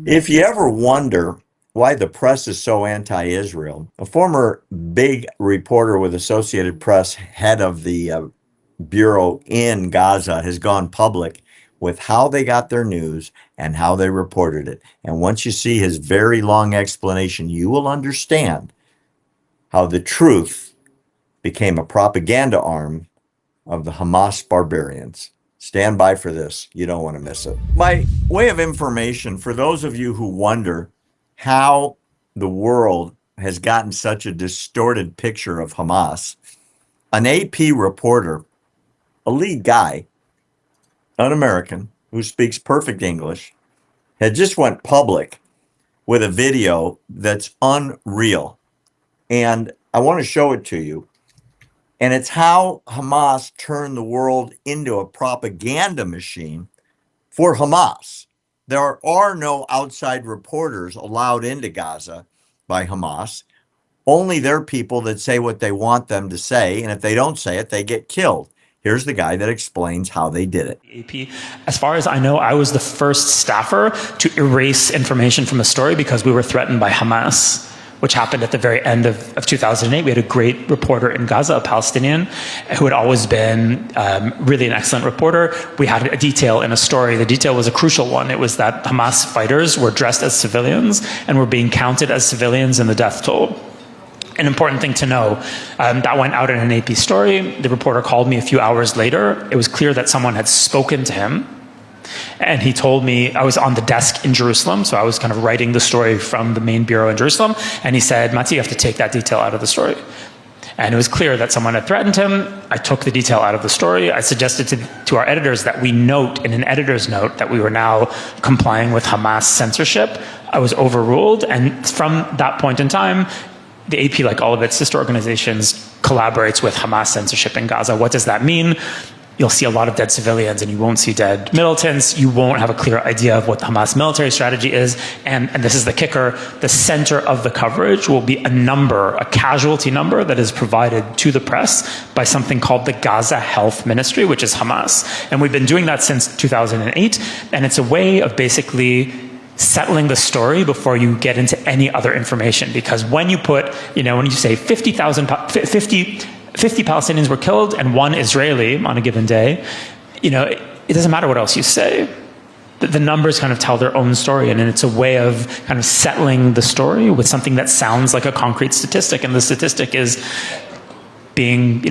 If you ever wonder why the press is so anti-Israel, a former big reporter with Associated Press, head of the bureau in Gaza, has gone public with how they got their news and how they reported it. And once you see his very long explanation, you will understand how the truth became a propaganda arm of the Hamas barbarians. Stand by for this. You don't want to miss it. By way of information, for those of you who wonder how the world has gotten such a distorted picture of Hamas, an AP reporter, a lead guy, an American who speaks perfect English, had just went public with a video that's unreal. And I want to show it to you. And it's how Hamas turned the world into a propaganda machine for Hamas. There are no outside reporters allowed into Gaza by Hamas. Only their people that say what they want them to say. And if they don't say it, they get killed. Here's the guy that explains how they did it. AP, as far as I know, I was the first staffer to erase information from a story because we were threatened by Hamas, which happened at the very end of 2008. We had a great reporter in Gaza, a Palestinian, who had always been really an excellent reporter. We had a detail in a story. The detail was a crucial one. It was that Hamas fighters were dressed as civilians and were being counted as civilians in the death toll. An important thing to know, that went out in an AP story. The reporter called me a few hours later. It was clear that someone had spoken to him. And he told me, I was on the desk in Jerusalem, so I was kind of writing the story from the main bureau in Jerusalem. And he said, Mati, you have to take that detail out of the story. And it was clear that someone had threatened him. I took the detail out of the story. I suggested to our editors that we note in an editor's note that we were now complying with Hamas censorship. I was overruled. And from that point in time, the AP, like all of its sister organizations, collaborates with Hamas censorship in Gaza. What does that mean? You'll see a lot of dead civilians and you won't see dead militants. You won't have a clear idea of what the Hamas military strategy is. And this is the kicker, the center of the coverage will be a number, a casualty number that is provided to the press by something called the Gaza Health Ministry, which is Hamas. And we've been doing that since 2008. And it's a way of basically settling the story before you get into any other information. Because when you put, when you say 50 Palestinians were killed and 1 Israeli on a given day, it doesn't matter what else you say. The numbers kind of tell their own story, and it's a way of kind of settling the story with something that sounds like a concrete statistic. And the statistic is being,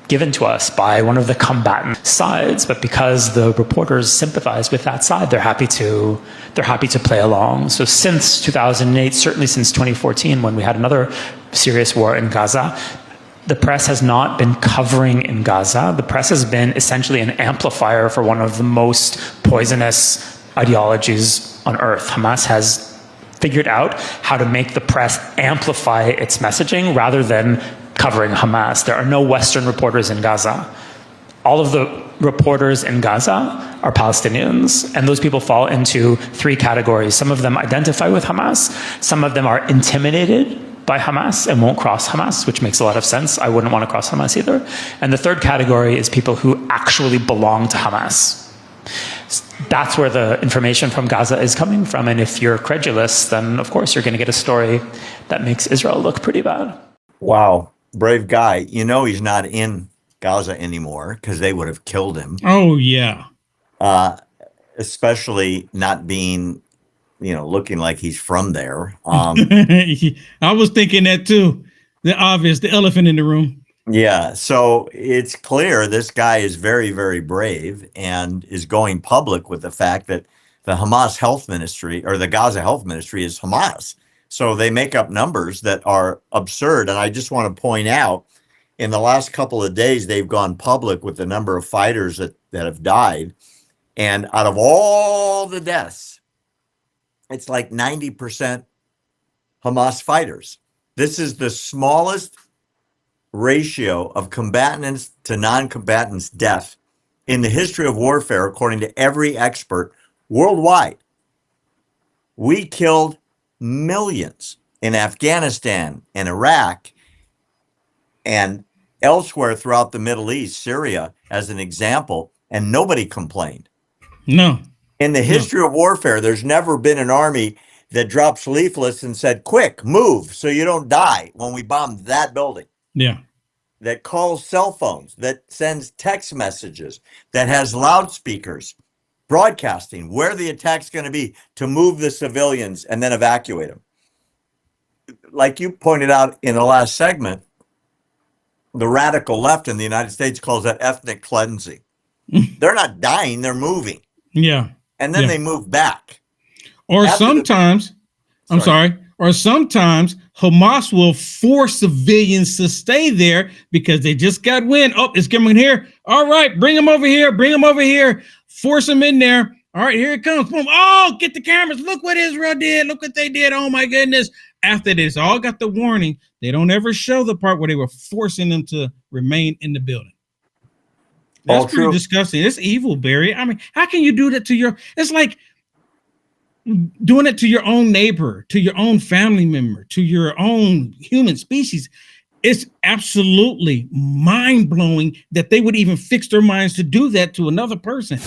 given to us by one of the combatant sides, but because the reporters sympathize with that side, they're happy to play along. So since 2008, certainly since 2014, when we had another serious war in Gaza, the press has not been covering in Gaza. The press has been essentially an amplifier for one of the most poisonous ideologies on earth. Hamas has figured out how to make the press amplify its messaging rather than covering Hamas. There are no Western reporters in Gaza. All of the reporters in Gaza are Palestinians, and those people fall into 3 categories. Some of them identify with Hamas. Some of them are intimidated by Hamas and won't cross Hamas, which makes a lot of sense. I wouldn't want to cross Hamas either. And the third category is people who actually belong to Hamas. That's where the information from Gaza is coming from. And if you're credulous, then of course you're going to get a story that makes Israel look pretty bad. Wow. Brave guy. He's not in Gaza anymore because they would have killed him. Oh, yeah. Especially not being, looking like he's from there. I was thinking that too. The obvious, the elephant in the room. Yeah. So it's clear this guy is very, very brave and is going public with the fact that the Hamas Health Ministry or the Gaza Health Ministry is Hamas. So they make up numbers that are absurd. And I just want to point out, in the last couple of days, they've gone public with the number of fighters that have died. And out of all the deaths, it's like 90% Hamas fighters. This is the smallest ratio of combatants to non-combatants death in the history of warfare, according to every expert worldwide. We killed millions in Afghanistan and Iraq and elsewhere throughout the Middle East, Syria, as an example, and nobody complained. No. In the history of warfare, there's never been an army that drops leaflets and said, quick, move so you don't die when we bomb that building. Yeah. That calls cell phones, that sends text messages, that has loudspeakers broadcasting where the attack's going to be to move the civilians and then evacuate them. Like you pointed out in the last segment, the radical left in the United States calls that ethnic cleansing. They're not dying, they're moving. Yeah. And then they move back. Or sometimes, or sometimes Hamas will force civilians to stay there because they just got wind. Oh, it's coming here. All right, bring them over here. Bring them over here. Force them in there. All right, here it comes. Boom. Oh, get the cameras. Look what Israel did. Look what they did. Oh, my goodness. After this, all got the warning. They don't ever show the part where they were forcing them to remain in the building. That's pretty disgusting. It's evil, Barry. I mean, how can you do that to your, it's like doing it to your own neighbor, to your own family member, to your own human species. It's absolutely mind-blowing that they would even fix their minds to do that to another person.